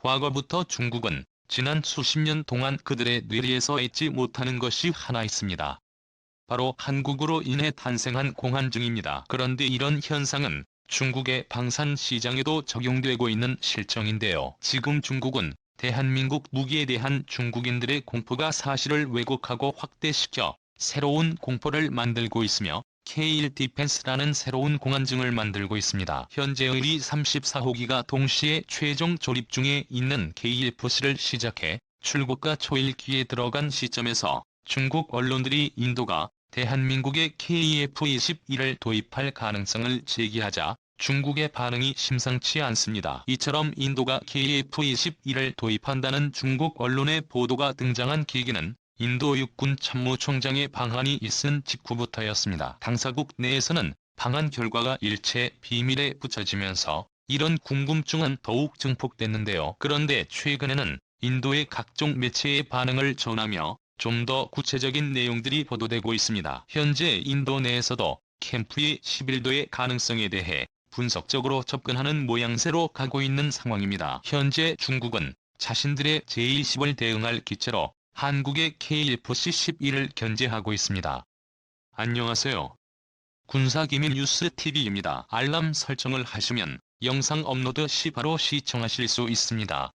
과거부터 중국은 지난 수십 년 동안 그들의 뇌리에서 잊지 못하는 것이 하나 있습니다. 바로 한국으로 인해 탄생한 공안증입니다. 그런데 이런 현상은 중국의 방산 시장에도 적용되고 있는 실정인데요. 지금 중국은 대한민국 무기에 대한 중국인들의 공포가 사실을 왜곡하고 확대시켜 새로운 공포를 만들고 있으며 K1 디펜스라는 새로운 공안증을 만들고 있습니다. 현재 의리 34호기가 동시에 최종 조립 중에 있는 K1FC를 시작해 출고가 초일기에 들어간 시점에서 중국 언론들이 인도가 대한민국에 KF-21을 도입할 가능성을 제기하자 중국의 반응이 심상치 않습니다. 이처럼 인도가 KF-21을 도입한다는 중국 언론의 보도가 등장한 계기는 인도 육군 참모총장의 방한이 있은 직후부터였습니다. 당사국 내에서는 방한 결과가 일체 비밀에 붙여지면서 이런 궁금증은 더욱 증폭됐는데요. 그런데 최근에는 인도의 각종 매체의 반응을 전하며 좀 더 구체적인 내용들이 보도되고 있습니다. 현재 인도 내에서도 캠프의 11도의 가능성에 대해 분석적으로 접근하는 모양새로 가고 있는 상황입니다. 현재 중국은 자신들의 제20을 대응할 기체로 한국의 KF-11을 견제하고 있습니다. 안녕하세요. 군사기밀 뉴스 TV입니다. 알람 설정을 하시면 영상 업로드 시 바로 시청하실 수 있습니다.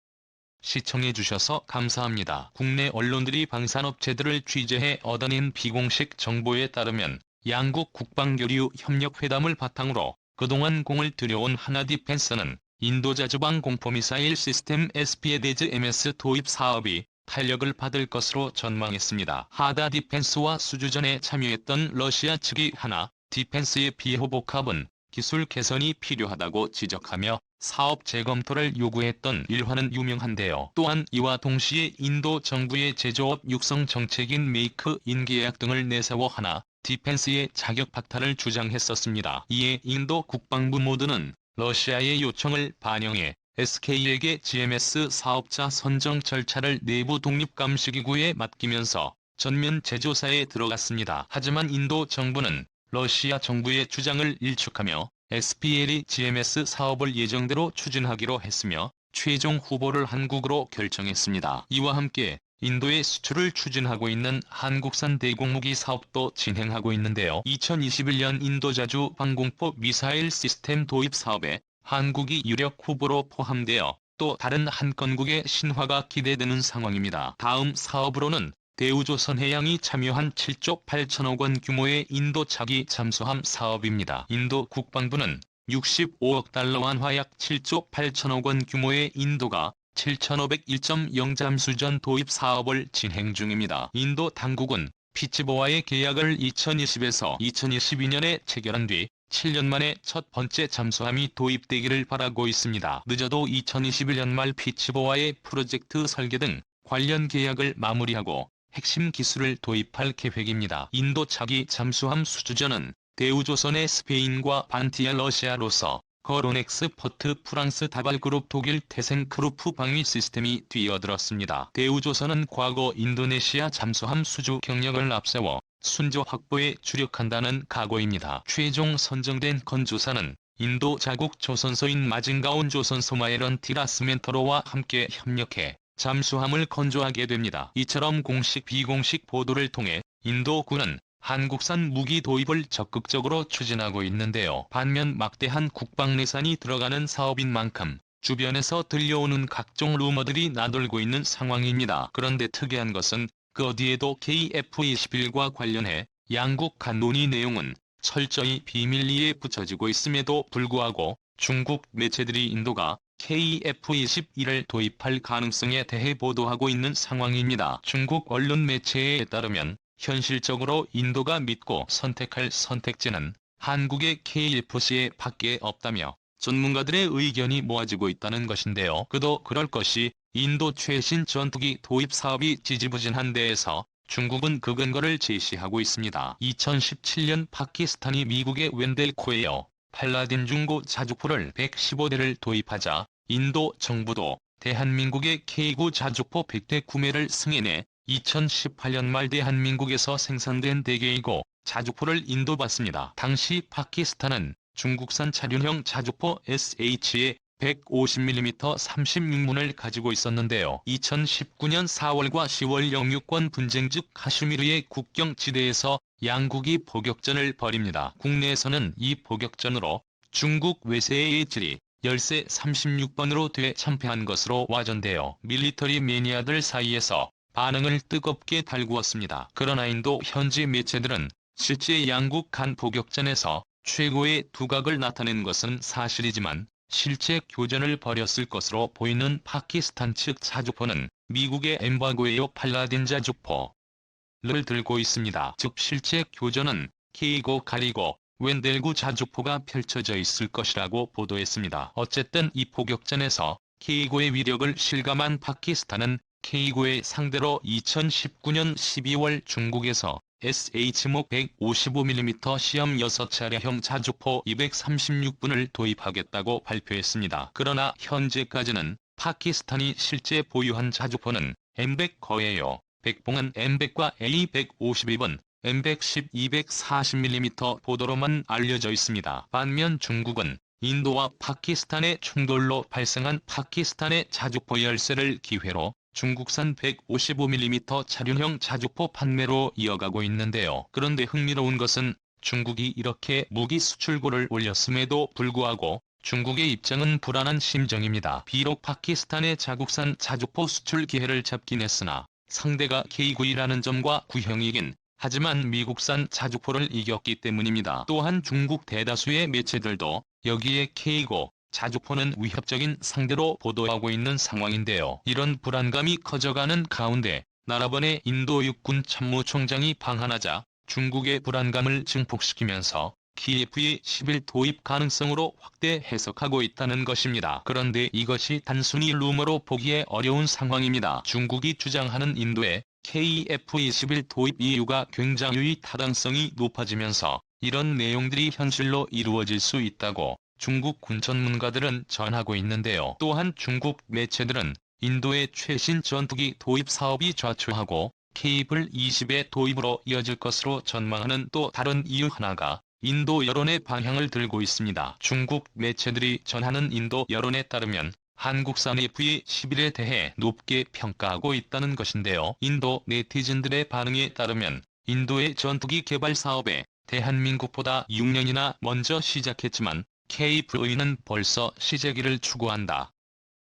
시청해주셔서 감사합니다. 국내 언론들이 방산업체들을 취재해 얻어낸 비공식 정보에 따르면 양국 국방교류 협력회담을 바탕으로 그동안 공을 들여온 하나디펜스는 인도자주방 공포미사일 시스템 SPADS-MS 도입 사업이 탄력을 받을 것으로 전망했습니다. 하나디펜스와 수주전에 참여했던 러시아 측이 하나디펜스의 비호복합은 기술 개선이 필요하다고 지적하며 사업 재검토를 요구했던 일화는 유명한데요. 또한 이와 동시에 인도 정부의 제조업 육성 정책인 메이크 인 계약 등을 내세워 하나디펜스의 자격 박탈을 주장했었습니다. 이에 인도 국방부 모두는 러시아의 요청을 반영해 SK에게 GMS 사업자 선정 절차를 내부 독립감시기구에 맡기면서 전면 제조사에 들어갔습니다. 하지만 인도 정부는 러시아 정부의 주장을 일축하며 SPL이 GMS 사업을 예정대로 추진하기로 했으며 최종 후보를 한국으로 결정했습니다. 이와 함께 인도의 수출을 추진하고 있는 한국산 대공무기 사업도 진행하고 있는데요. 2021년 인도자주 방공포 미사일 시스템 도입 사업에 한국이 유력 후보로 포함되어 또 다른 한 건국의 신화가 기대되는 상황입니다. 다음 사업으로는 대우조선해양이 참여한 7조 8천억 원 규모의 인도 차기 잠수함 사업입니다. 인도 국방부는 65억 달러 한화 약 7조 8천억 원 규모의 인도가 7501.0 잠수전 도입 사업을 진행 중입니다. 인도 당국은 피치보와의 계약을 2020에서 2022년에 체결한 뒤 7년 만에 첫 번째 잠수함이 도입되기를 바라고 있습니다. 늦어도 2021년 말 피치보와의 프로젝트 설계 등 관련 계약을 마무리하고 핵심 기술을 도입할 계획입니다. 인도 차기 잠수함 수주전은 대우조선의 스페인과 반티아 러시아로서 거론엑스 포트 프랑스 다발그룹 독일 태생크루프 방위 시스템이 뛰어들었습니다. 대우조선은 과거 인도네시아 잠수함 수주 경력을 앞세워 순조 확보에 주력한다는 각오입니다. 최종 선정된 건조사는 인도 자국 조선소인 마징가온 조선소 마에런 티라스멘터로와 함께 협력해 잠수함을 건조하게 됩니다. 이처럼 공식 비공식 보도를 통해 인도군은 한국산 무기 도입을 적극적으로 추진하고 있는데요. 반면 막대한 국방 예산이 들어가는 사업인 만큼 주변에서 들려오는 각종 루머들이 나돌고 있는 상황입니다. 그런데 특이한 것은 그 어디에도 KF-21과 관련해 양국 간 논의 내용은 철저히 비밀리에 붙여지고 있음에도 불구하고 중국 매체들이 인도가 KF-21을 도입할 가능성에 대해 보도하고 있는 상황입니다. 중국 언론 매체에 따르면 현실적으로 인도가 믿고 선택할 선택지는 한국의 KF-C 밖에 없다며 전문가들의 의견이 모아지고 있다는 것인데요. 그도 그럴 것이 인도 최신 전투기 도입 사업이 지지부진한 데에서 중국은 그 근거를 제시하고 있습니다. 2017년 파키스탄이 미국의 웬델 코에어 팔라딘 중고 자주포를 115대를 도입하자 인도 정부도 대한민국의 K9 자주포 100대 구매를 승인해 2018년 말 대한민국에서 생산된 대개이고 자주포를 인도받습니다. 당시 파키스탄은 중국산 차륜형 자주포 SH에 150mm 36문을 가지고 있었는데요. 2019년 4월과 10월 영유권 분쟁 중 카슈미르의 국경지대에서 양국이 포격전을 벌입니다. 국내에서는 이 포격전으로 중국 외세의 질이 열세 36번으로 되참패한 것으로 와전되어 밀리터리 매니아들 사이에서 반응을 뜨겁게 달구었습니다. 그러나 인도 현지 매체들은 실제 양국 간 포격전에서 최고의 두각을 나타낸 것은 사실이지만 실제 교전을 벌였을 것으로 보이는 파키스탄 측 자주포는 미국의 엠바고에요 팔라딘 자주포를 들고 있습니다. 즉 실제 교전은 케이고 가리고 웬델구 자주포가 펼쳐져 있을 것이라고 보도했습니다. 어쨌든 이 포격전에서 케이고의 위력을 실감한 파키스탄은 케이고의 상대로 2019년 12월 중국에서 SH목 155mm 시험 6차례형 자주포 236분을 도입하겠다고 발표했습니다. 그러나 현재까지는 파키스탄이 실제 보유한 자주포는 M100 거예요. 백봉은 M100과 A152번, M110 240mm 보도로만 알려져 있습니다. 반면 중국은 인도와 파키스탄의 충돌로 발생한 파키스탄의 자주포 열세를 기회로 중국산 155mm 차륜형 자주포 판매로 이어가고 있는데요. 그런데 흥미로운 것은 중국이 이렇게 무기 수출고를 올렸음에도 불구하고 중국의 입장은 불안한 심정입니다. 비록 파키스탄의 자국산 자주포 수출 기회를 잡긴 했으나 상대가 K9이라는 점과 구형이긴 하지만 미국산 자주포를 이겼기 때문입니다. 또한 중국 대다수의 매체들도 여기에 K9 자주포는 위협적인 상대로 보도하고 있는 상황인데요. 이런 불안감이 커져가는 가운데 나라번의 인도 육군 참모총장이 방한하자 중국의 불안감을 증폭시키면서 키예프의 10일 도입 가능성으로 확대 해석하고 있다는 것입니다. 그런데 이것이 단순히 루머로 보기에 어려운 상황입니다. 중국이 주장하는 인도의 KF-21 도입 이유가 굉장히 타당성이 높아지면서 이런 내용들이 현실로 이루어질 수 있다고 중국 군 전문가들은 전하고 있는데요. 또한 중국 매체들은 인도의 최신 전투기 도입 사업이 좌초하고 KF-20의 도입으로 이어질 것으로 전망하는 또 다른 이유 하나가 인도 여론의 방향을 들고 있습니다. 중국 매체들이 전하는 인도 여론에 따르면 한국산 F-11에 대해 높게 평가하고 있다는 것인데요. 인도 네티즌들의 반응에 따르면 인도의 전투기 개발 사업에 대한민국보다 6년이나 먼저 시작했지만 KF-는 벌써 시제기를 추구한다.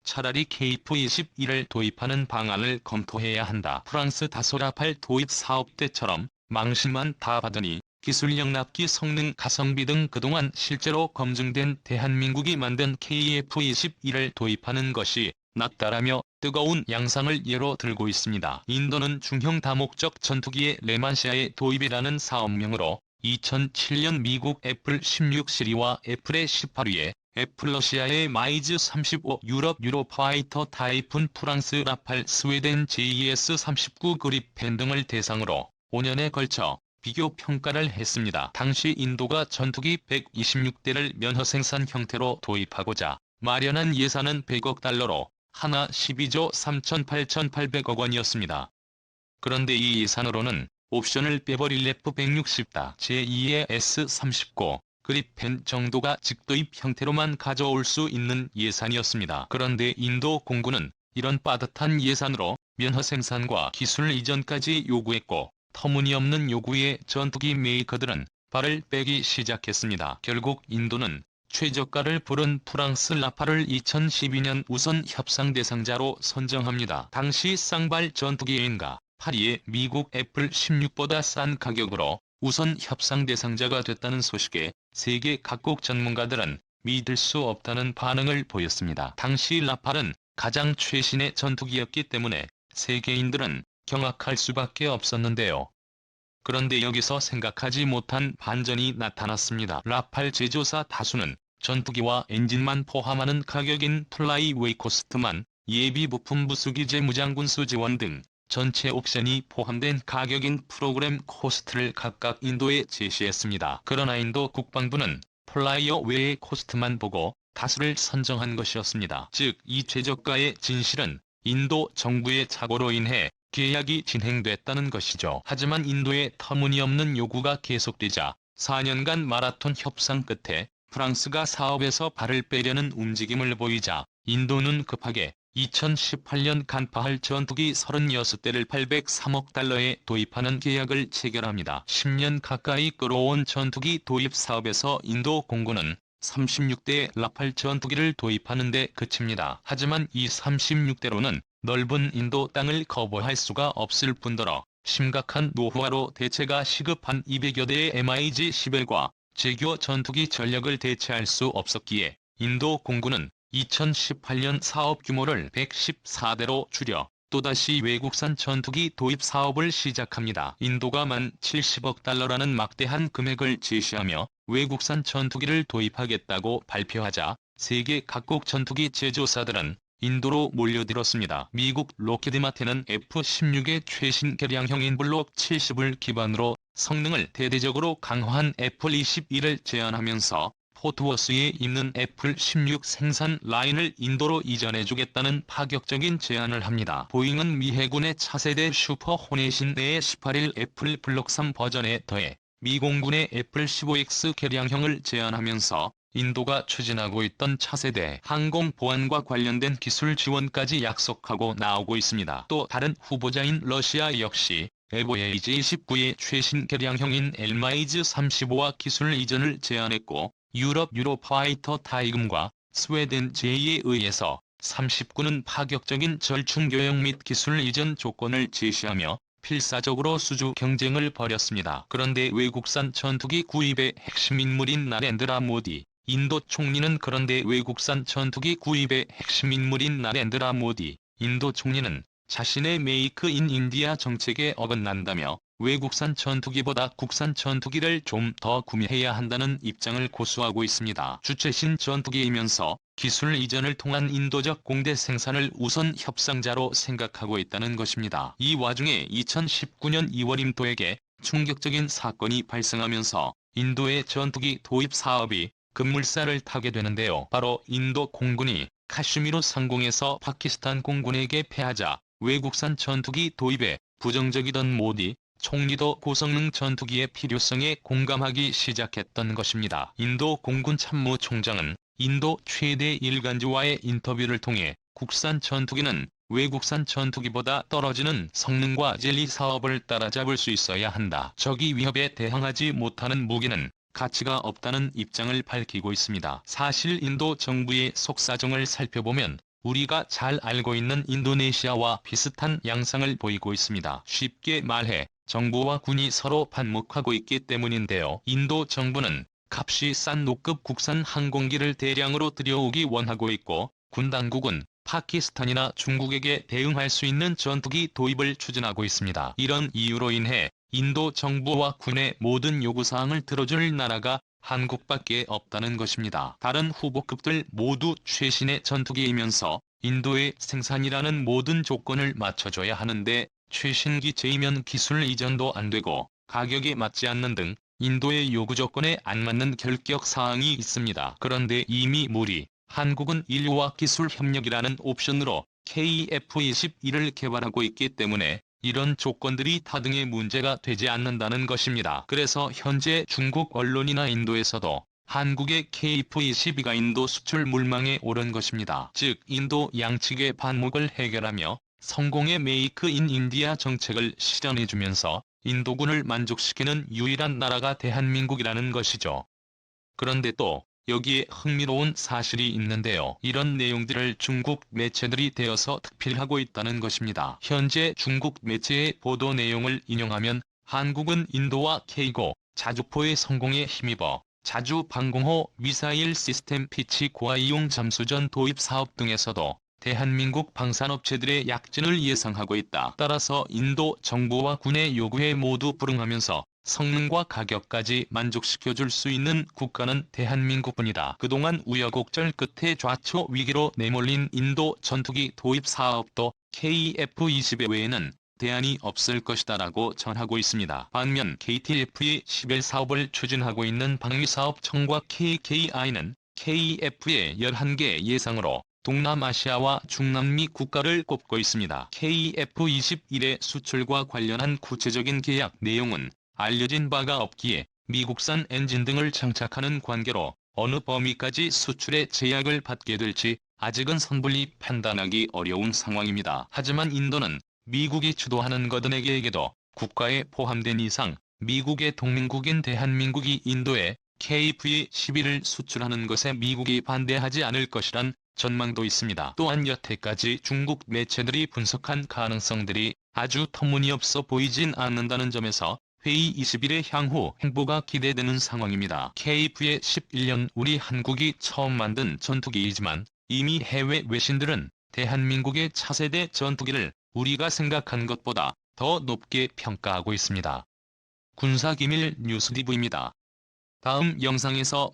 차라리 KF-21을 도입하는 방안을 검토해야 한다. 프랑스 다소라팔 도입 사업 때처럼 망신만 다 받으니 기술력 납기 성능 가성비 등 그동안 실제로 검증된 대한민국이 만든 KF-21을 도입하는 것이 낫다라며 뜨거운 양상을 예로 들고 있습니다. 인도는 중형 다목적 전투기의 레만시아의 도입이라는 사업명으로 2007년 미국 애플 16 시리와 애플의 18위에 애플러시아의 마이즈 35 유럽 유로파이터 타이푼 프랑스 라팔 스웨덴 JES-39 그리펜 등을 대상으로 5년에 걸쳐 비교 평가를 했습니다. 당시 인도가 전투기 126대를 면허 생산 형태로 도입하고자 마련한 예산은 100억 달러로 하나 12조 3,800억 원이었습니다. 그런데 이 예산으로는 옵션을 빼버릴 F-160다 제2의 S-39 그리펜 정도가 직도입 형태로만 가져올 수 있는 예산이었습니다. 그런데 인도 공군은 이런 빠듯한 예산으로 면허 생산과 기술 이전까지 요구했고 터무니없는 요구에 전투기 메이커들은 발을 빼기 시작했습니다. 결국 인도는 최저가를 부른 프랑스 라팔을 2012년 우선 협상 대상자로 선정합니다. 당시 쌍발 전투기인가 파리의 미국 애플 16보다 싼 가격으로 우선 협상 대상자가 됐다는 소식에 세계 각국 전문가들은 믿을 수 없다는 반응을 보였습니다. 당시 라팔은 가장 최신의 전투기였기 때문에 세계인들은 경악할 수밖에 없었는데요. 그런데 여기서 생각하지 못한 반전이 나타났습니다. 라팔 제조사 다수는 전투기와 엔진만 포함하는 가격인 플라이웨이 코스트만 예비 부품 부수기 재무장군수 지원 등 전체 옵션이 포함된 가격인 프로그램 코스트를 각각 인도에 제시했습니다. 그러나 인도 국방부는 플라이어웨이 코스트만 보고 다수를 선정한 것이었습니다. 즉 이 최저가의 진실은 인도 정부의 착오로 인해 계약이 진행됐다는 것이죠. 하지만 인도의 터무니없는 요구가 계속되자 4년간 마라톤 협상 끝에 프랑스가 사업에서 발을 빼려는 움직임을 보이자 인도는 급하게 2018년 간파할 전투기 36대를 803억 달러에 도입하는 계약을 체결합니다. 10년 가까이 끌어온 전투기 도입 사업에서 인도 공군은 36대의 라팔 전투기를 도입하는 데 그칩니다. 하지만 이 36대로는 넓은 인도 땅을 커버할 수가 없을 뿐더러 심각한 노후화로 대체가 시급한 200여 대의 MiG-11과 제규어 전투기 전력을 대체할 수 없었기에 인도 공군은 2018년 사업 규모를 114대로 줄여 또다시 외국산 전투기 도입 사업을 시작합니다. 인도가 70억 달러라는 막대한 금액을 제시하며 외국산 전투기를 도입하겠다고 발표하자 세계 각국 전투기 제조사들은 인도로 몰려들었습니다. 미국 록히드 마틴은 F-16의 최신 개량형인 블록 70을 기반으로 성능을 대대적으로 강화한 F-21을 제안하면서 포트워스에 있는 F-16 생산 라인을 인도로 이전해주겠다는 파격적인 제안을 합니다. 보잉은 미 해군의 차세대 슈퍼 호넷인 내의 18일 애플 블록 3 버전에 더해 미 공군의 F-15X 개량형을 제안하면서 인도가 추진하고 있던 차세대 항공 보안과 관련된 기술 지원까지 약속하고 나오고 있습니다. 또 다른 후보자인 러시아 역시 FA-29의 최신 개량형인 LMIG-35와 기술 이전을 제안했고 유럽 유로파이터 타이금과 스웨덴 제2에 의해서 39는 파격적인 절충 교역 및 기술 이전 조건을 제시하며 필사적으로 수주 경쟁을 벌였습니다. 그런데 외국산 전투기 구입의 핵심 인물인 나렌드라 모디 인도 총리는 인도 총리는 자신의 메이크 인 인디아 정책에 어긋난다며 외국산 전투기보다 국산 전투기를 좀 더 구매해야 한다는 입장을 고수하고 있습니다. 주최신 전투기이면서 기술 이전을 통한 인도적 공대 생산을 우선 협상자로 생각하고 있다는 것입니다. 이 와중에 2019년 2월 인도에게 충격적인 사건이 발생하면서 인도의 전투기 도입 사업이 급물살을 타게 되는데요. 바로 인도 공군이 카슈미르 상공에서 파키스탄 공군에게 패하자 외국산 전투기 도입에 부정적이던 모디 총리도 고성능 전투기의 필요성에 공감하기 시작했던 것입니다. 인도 공군 참모총장은 인도 최대 일간지와의 인터뷰를 통해 국산 전투기는 외국산 전투기보다 떨어지는 성능과 젤리 사업을 따라잡을 수 있어야 한다. 적이 위협에 대항하지 못하는 무기는 가치가 없다는 입장을 밝히고 있습니다. 사실 인도 정부의 속사정을 살펴보면 우리가 잘 알고 있는 인도네시아와 비슷한 양상을 보이고 있습니다. 쉽게 말해 정부와 군이 서로 반목하고 있기 때문인데요. 인도 정부는 값이 싼 노급 국산 항공기를 대량으로 들여오기 원하고 있고 군 당국은 파키스탄이나 중국에게 대응할 수 있는 전투기 도입을 추진하고 있습니다. 이런 이유로 인해 인도 정부와 군의 모든 요구사항을 들어줄 나라가 한국밖에 없다는 것입니다. 다른 후보급들 모두 최신의 전투기이면서 인도의 생산이라는 모든 조건을 맞춰줘야 하는데 최신 기체이면 기술 이전도 안되고 가격이 맞지 않는 등 인도의 요구 조건에 안 맞는 결격 사항이 있습니다. 그런데 이미 한국은 인류와 기술 협력이라는 옵션으로 KF-21을 개발하고 있기 때문에 이런 조건들이 다등의 문제가 되지 않는다는 것입니다. 그래서 현재 중국 언론이나 인도에서도 한국의 KF-22가 인도 수출 물망에 오른 것입니다. 즉 인도 양측의 반목을 해결하며 성공의 메이크 인 인디아 정책을 실현해주면서 인도군을 만족시키는 유일한 나라가 대한민국이라는 것이죠. 그런데 또 여기에 흥미로운 사실이 있는데요. 이런 내용들을 중국 매체들이 대여서 특필하고 있다는 것입니다. 현재 중국 매체의 보도 내용을 인용하면 한국은 인도와 K고 자주포의 성공에 힘입어 자주 방공호 미사일 시스템 피치 고아이용 잠수전 도입 사업 등에서도 대한민국 방산업체들의 약진을 예상하고 있다. 따라서 인도 정부와 군의 요구에 모두 불응하면서 성능과 가격까지 만족시켜줄 수 있는 국가는 대한민국뿐이다. 그동안 우여곡절 끝에 좌초 위기로 내몰린 인도 전투기 도입 사업도 KF-20 외에는 대안이 없을 것이다라고 전하고 있습니다. 반면 KTF의 11 사업을 추진하고 있는 방위사업청과 KKI는 KF의 11개 예상으로 동남아시아와 중남미 국가를 꼽고 있습니다. KF-21의 수출과 관련한 구체적인 계약 내용은 알려진 바가 없기에 미국산 엔진 등을 장착하는 관계로 어느 범위까지 수출에 제약을 받게 될지 아직은 섣불리 판단하기 어려운 상황입니다. 하지만 인도는 미국이 주도하는 거든에게도 국가에 포함된 이상 미국의 동맹국인 대한민국이 인도에 KF-11을 수출하는 것에 미국이 반대하지 않을 것이란 전망도 있습니다. 또한 여태까지 중국 매체들이 분석한 가능성들이 아주 터무니없어 보이진 않는다는 점에서 회의 20일의 향후 행보가 기대되는 상황입니다. KF-11은 우리 한국이 처음 만든 전투기이지만 이미 해외 외신들은 대한민국의 차세대 전투기를 우리가 생각한 것보다 더 높게 평가하고 있습니다. 군사기밀 뉴스TV입니다. 다음 영상에서